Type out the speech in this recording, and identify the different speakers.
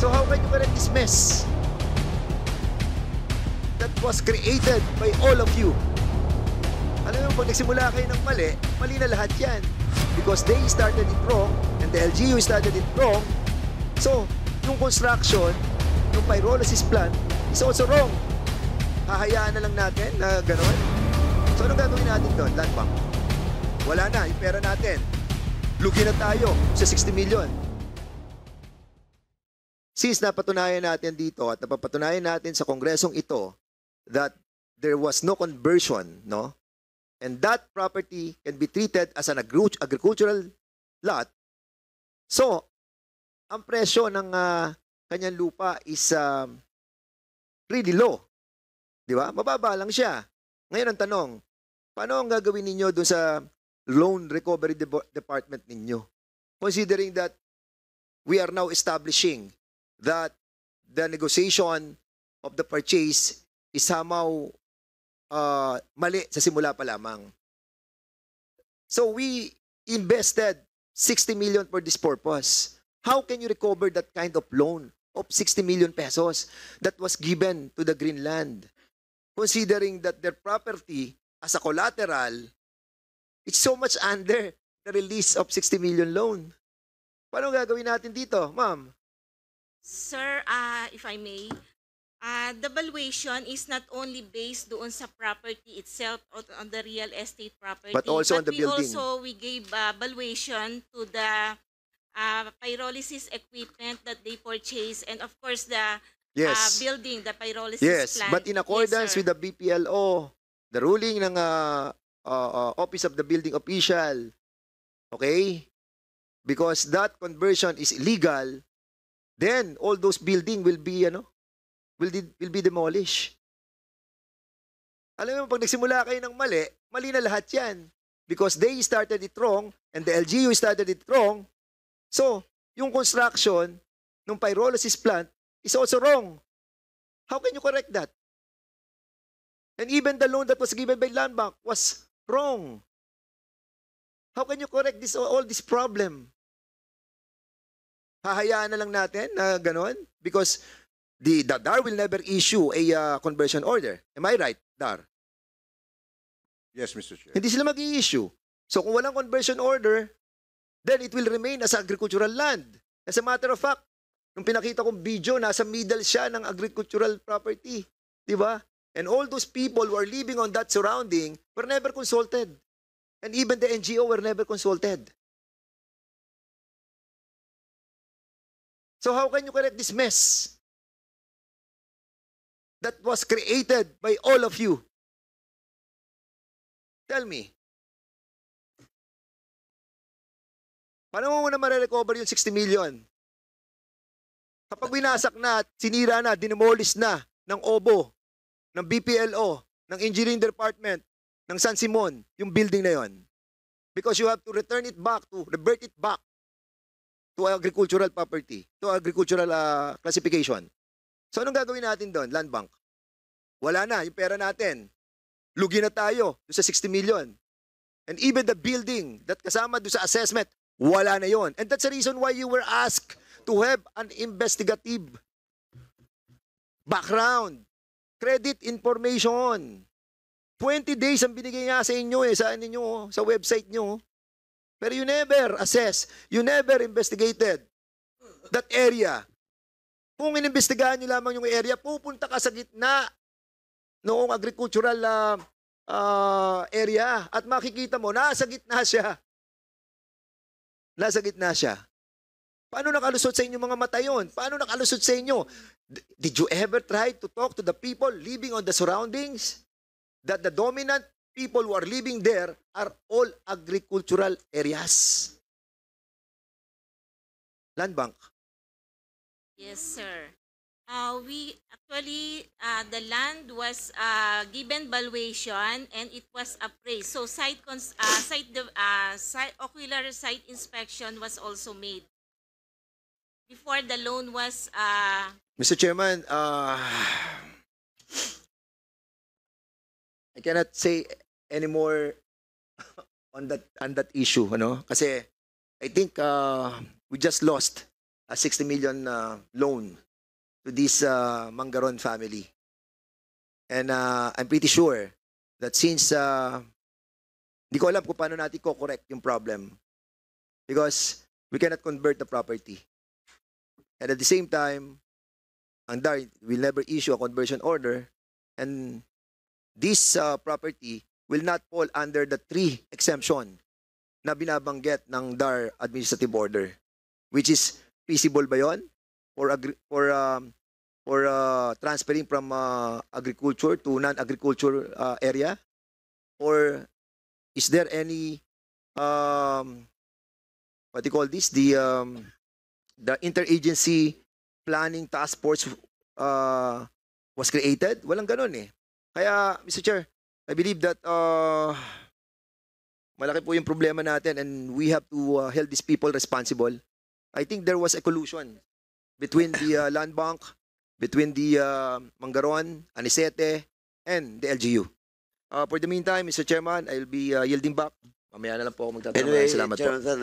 Speaker 1: So how can you correct this mess that was created by all of you? Alam mo, pag nagsimula kayo ng mali, mali na lahat yan. Because they started it wrong and the LGU started it wrong. So, yung construction, yung pyrolysis plant is also wrong. Hahayaan na lang natin na gano'n. So, anong gagawin natin doon? Land bank. Wala na, yung pera natin. Lugi na tayo sa 60 million. Since napatunayan natin dito at napapatunayan natin sa kongresong ito that there was no conversion, no? And that property can be treated as an agricultural lot. So, ang presyo ng kanyang lupa is really low. Di ba? Mababa lang siya. Ngayon ang tanong, paano ang gagawin ninyo doon sa loan recovery department ninyo? Considering that we are now establishing that the negotiation of the purchase is somehow mali sa simula pa lamang. So we invested 60 million for this purpose. How can you recover that kind of loan of 60 million pesos that was given to the Greenland? Considering that their property as a collateral, it's so much under the release of 60 million loan. Paano gagawin natin dito, ma'am?
Speaker 2: Sir, if I may, the valuation is not only based doon sa property itself or on the real estate property,
Speaker 1: But also on the building.
Speaker 2: We gave valuation to the pyrolysis equipment that they purchase, and of course the
Speaker 1: Yes.
Speaker 2: building, the pyrolysis
Speaker 1: Yes,
Speaker 2: plant.
Speaker 1: but in accordance
Speaker 2: Yes,
Speaker 1: with the BPLO, the ruling ng Office of the Building Official, okay? Because that conversion is illegal, then all those building will be will be demolished. Alam mo, pag nagsimula kayo ng mali, mali na lahat yan. Because they started it wrong and the LGU started it wrong. So, yung construction ng pyrolysis plant is also wrong. How can you correct that? And even the loan that was given by Land Bank was wrong. How can you correct all this problem? Hahayaan na lang natin na gano'n? Because the DAR will never issue a conversion order. Am I right, DAR?
Speaker 3: Yes, Mr. Chair.
Speaker 1: Hindi sila mag-i-issue. So kung walang conversion order, then it will remain as agricultural land. As a matter of fact, nung pinakita kong video, nasa middle siya ng agricultural property. Di ba? And all those people who are living on that surrounding were never consulted. And even the NGO were never consulted. So how can you correct this mess that was created by all of you? Tell me. Paano mo muna ma-recover yung 60 million? Kapag winasak na, sinira na, dinemolish na ng OBO, ng BPLO, ng Engineering Department, ng San Simon, yung building na yon. Because you have to revert it back to agricultural property, to agricultural classification. So anong gagawin natin doon, Land Bank? Wala na, yung pera natin. Lugi na tayo doon sa 60 million. And even the building that kasama doon sa assessment, wala na yon. And that's the reason why you were asked to have an investigative background, credit information. 20 days ang binigay nga sa inyo sa website nyo. Pero you never assess, you never investigated that area. Kung inimbestigahan nyo lamang yung area, pupunta ka sa gitna noong agricultural area at makikita mo, nasa gitna siya. Nasa gitna siya. Paano nakalusot sa inyo mga mata yun? Paano nakalusot sa inyo? Did you ever try to talk to the people living on the surroundings? That the dominant people who are living there are all agricultural areas. Land Bank.
Speaker 2: Yes, sir. We actually, the land was given valuation and it was appraised. So ocular site inspection was also made before the loan was.
Speaker 1: Mr. Chairman, I cannot say anymore on that issue, ano? Kasi I think we just lost a 60 million loan to this Mangaron family. And I'm pretty sure that since hindi ko alam kung paano natin ko-correct yung problem because we cannot convert the property. And at the same time, ang DAR will never issue a conversion order and this property will not fall under the 3 exemption na binabanggit ng DAR administrative order, which is feasible ba yon for transferring from agriculture to non-agriculture area, or is there any what do you call this, the interagency planning task force was created? Walang ganon eh. Kaya Mr. Chair, I believe that malaki po yung problema natin and we have to hold these people responsible. I think there was a collusion between the land bank, between the Mangaron, Anisete, and the LGU. For the meantime, Mr. Chairman, I'll be yielding back. Mamaya na lang po ako magtatanong.
Speaker 4: Anyway,
Speaker 1: Salamat po.
Speaker 4: Chairman Sanders,